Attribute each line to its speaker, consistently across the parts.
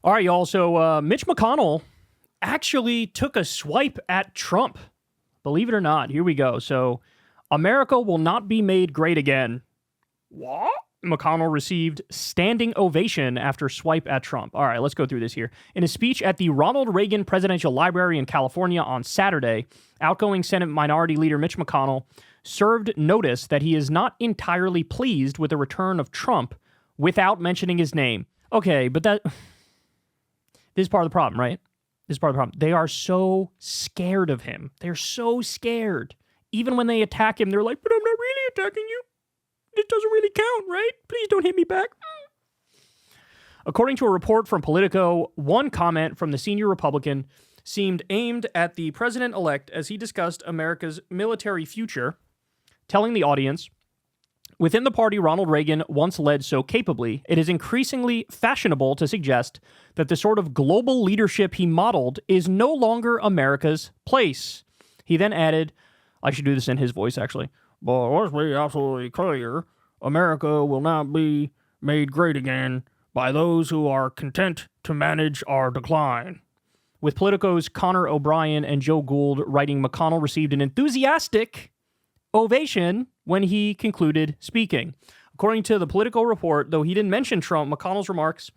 Speaker 1: All right, y'all. So Mitch McConnell actually took a swipe at Trump. Believe it or not. Here we go. So America will not be made great again. What? McConnell received standing ovation after swipe at Trump. All right, let's go through this here. In a speech at the Ronald Reagan Presidential Library in California on Saturday, outgoing Senate Minority Leader Mitch McConnell served notice that he is not entirely pleased with the return of Trump without mentioning his name. Okay, but this is part of the problem, right? This is part of the problem. They are so scared of him. They're so scared. Even when they attack him, they're like, but I'm not really attacking you. This doesn't really count, right? Please don't hit me back. According to a report from Politico, one comment from the senior Republican seemed aimed at the president-elect as he discussed America's military future, telling the audience, within the party Ronald Reagan once led so capably, it is increasingly fashionable to suggest that the sort of global leadership he modeled is no longer America's place. He then added, I should do this in his voice, actually, but let's be absolutely clear, America will not be made great again by those who are content to manage our decline. With Politico's Connor O'Brien and Joe Gould writing, McConnell received an enthusiastic ovation when he concluded speaking. According to the Politico report, though he didn't mention Trump, McConnell's remarks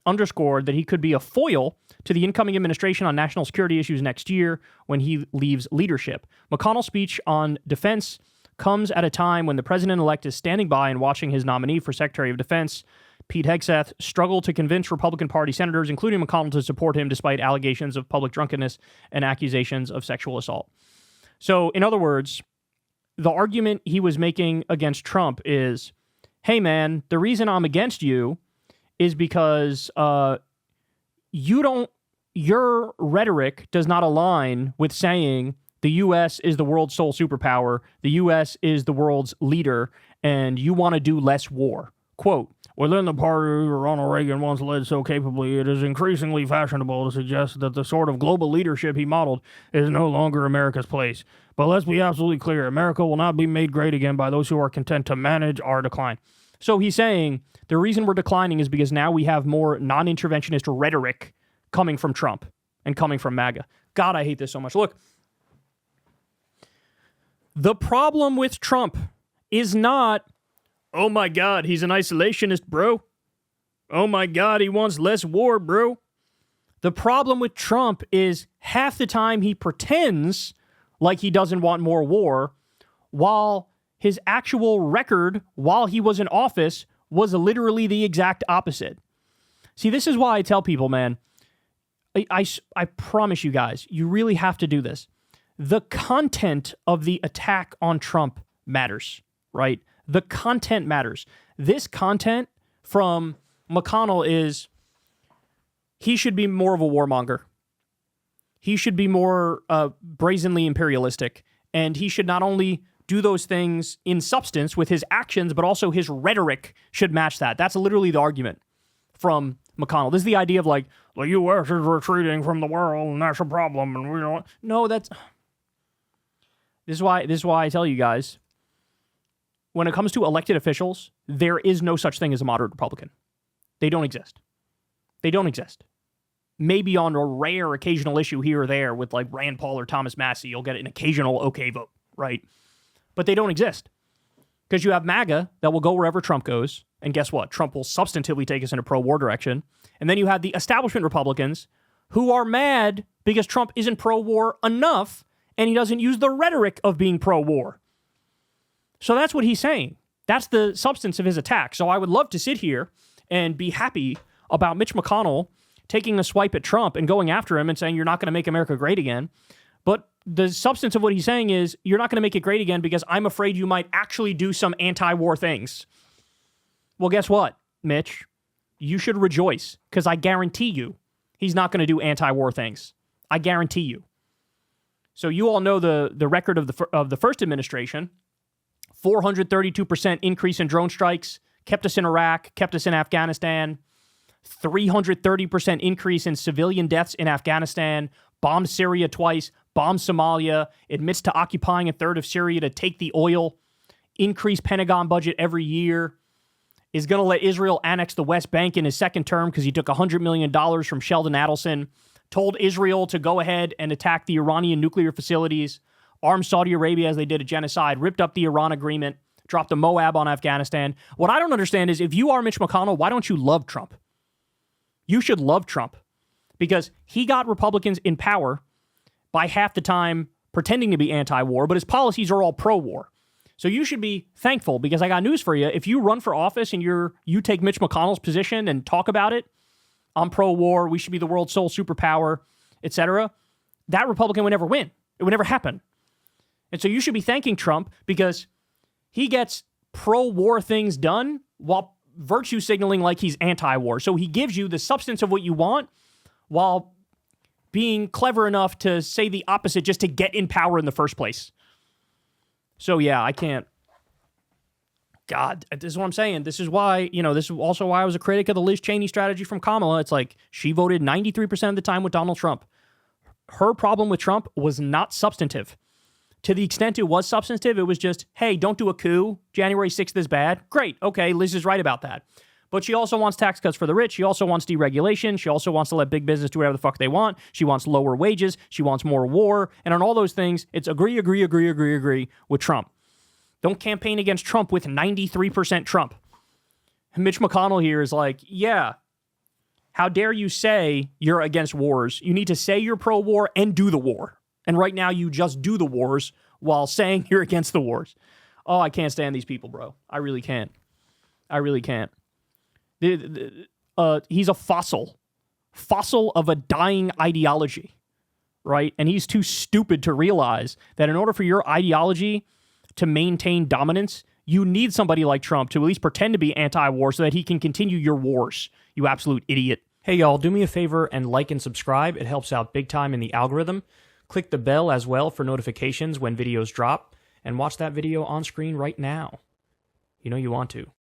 Speaker 1: underscored that he could be a foil to the incoming administration on national security issues next year when he leaves leadership. McConnell's speech on defense comes at a time when the president-elect is standing by and watching his nominee for Secretary of Defense, Pete Hegseth, struggle to convince Republican Party senators, including McConnell, to support him despite allegations of public drunkenness and accusations of sexual assault. So, in other words, the argument he was making against Trump is, hey, man, the reason I'm against you is because your rhetoric does not align with saying the U.S. is the world's sole superpower, the U.S. is the world's leader, and you want to do less war. Quote, within the party Ronald Reagan once led so capably, it is increasingly fashionable to suggest that the sort of global leadership he modeled is no longer America's place. But let's be absolutely clear, America will not be made great again by those who are content to manage our decline. So he's saying the reason we're declining is because now we have more non-interventionist rhetoric coming from Trump and coming from MAGA. God, I hate this so much. Look, the problem with Trump is not, oh my God, he's an isolationist, bro. Oh my God, he wants less war, bro. The problem with Trump is half the time he pretends like he doesn't want more war, while his actual record while he was in office was literally the exact opposite. See, this is why I tell people, man, I promise you guys, you really have to do this. The content of the attack on Trump matters, right? The content matters. This content from McConnell is he should be more of a warmonger. He should be more brazenly imperialistic. And he should not only do those things in substance with his actions, but also his rhetoric should match that. That's literally the argument from McConnell. This is the idea of like, the U.S. is retreating from the world and that's a problem. And we don't. No, This is why I tell you guys, when it comes to elected officials, there is no such thing as a moderate Republican. They don't exist. They don't exist. Maybe on a rare occasional issue here or there with like Rand Paul or Thomas Massie, you'll get an occasional okay vote, right? But they don't exist. Because you have MAGA that will go wherever Trump goes, and guess what? Trump will substantively take us in a pro-war direction. And then you have the establishment Republicans who are mad because Trump isn't pro-war enough and he doesn't use the rhetoric of being pro-war. So that's what he's saying. That's the substance of his attack. So I would love to sit here and be happy about Mitch McConnell taking a swipe at Trump and going after him and saying, you're not going to make America great again. But the substance of what he's saying is, you're not going to make it great again because I'm afraid you might actually do some anti-war things. Well, guess what, Mitch? You should rejoice, because I guarantee you he's not going to do anti-war things. I guarantee you. So you all know the record of the first administration. 432% increase in drone strikes, kept us in Iraq, kept us in Afghanistan. 330% increase in civilian deaths in Afghanistan, bombed Syria twice, bombed Somalia, admits to occupying a third of Syria to take the oil, increased Pentagon budget every year, is going to let Israel annex the West Bank in his second term because he took $100 million from Sheldon Adelson, told Israel to go ahead and attack the Iranian nuclear facilities, armed Saudi Arabia as they did a genocide, ripped up the Iran agreement, dropped a Moab on Afghanistan. What I don't understand is if you are Mitch McConnell, why don't you love Trump? You should love Trump because he got Republicans in power by half the time pretending to be anti-war, but his policies are all pro-war. So you should be thankful because I got news for you. If you run for office and you take Mitch McConnell's position and talk about it, I'm pro-war, we should be the world's sole superpower, etc., that Republican would never win. It would never happen. And so you should be thanking Trump because he gets pro-war things done while virtue signaling like he's anti-war. So he gives you the substance of what you want while being clever enough to say the opposite just to get in power in the first place. So yeah, I can't. God, this is what I'm saying. This is why, this is also why I was a critic of the Liz Cheney strategy from Kamala. It's like she voted 93% of the time with Donald Trump. Her problem with Trump was not substantive. To the extent it was substantive, it was just, hey, don't do a coup. January 6th is bad. Great. Okay, Liz is right about that. But she also wants tax cuts for the rich. She also wants deregulation. She also wants to let big business do whatever the fuck they want. She wants lower wages. She wants more war. And on all those things, it's agree with Trump. Don't campaign against Trump with 93% Trump. And Mitch McConnell here is like, yeah, how dare you say you're against wars? You need to say you're pro-war and do the war. And right now you just do the wars while saying you're against the wars. Oh, I can't stand these people, bro. I really can't. I really can't. He's a fossil of a dying ideology, right? And he's too stupid to realize that in order for your ideology to maintain dominance, you need somebody like Trump to at least pretend to be anti-war so that he can continue your wars, you absolute idiot. Hey, y'all, do me a favor and like and subscribe. It helps out big time in the algorithm. Click the bell as well for notifications when videos drop, and watch that video on screen right now. You know you want to.